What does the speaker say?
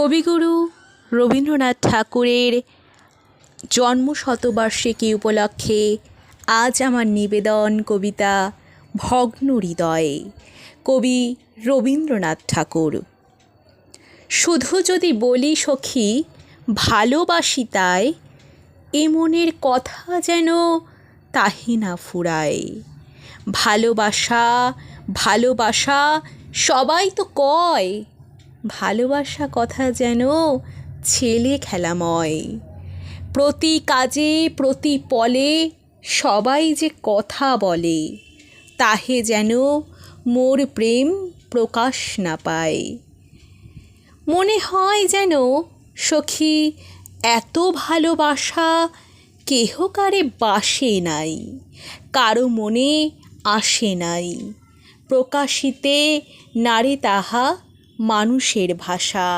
কবিগুরু রবীন্দ্রনাথ ঠাকুরের জন্মশতবার্ষিকী উপলক্ষে আজ আমার নিবেদন কবিতা ভগ্ন হৃদয়ে। কবি রবীন্দ্রনাথ ঠাকুর। শুধু যদি বলি সখী ভালোবাসি তাই, এ মনের কথা যেন তাহি না ফুরায়। ভালোবাসা ভালোবাসা সবাই তো কয়, ভালোবাসা কথা যেন ছেলে খেলাময়। প্রতি কাজে প্রতি পলে সবাই যে কথা বলে, তাহে যেন মোর প্রেম প্রকাশ না পায়। মনে হয় যেন সখী এত ভালোবাসা কেহ কারে বাসে নাই, কারো মনে আসে নাই। প্রকাশিতে নারে তাহা মানুষের ভাষা।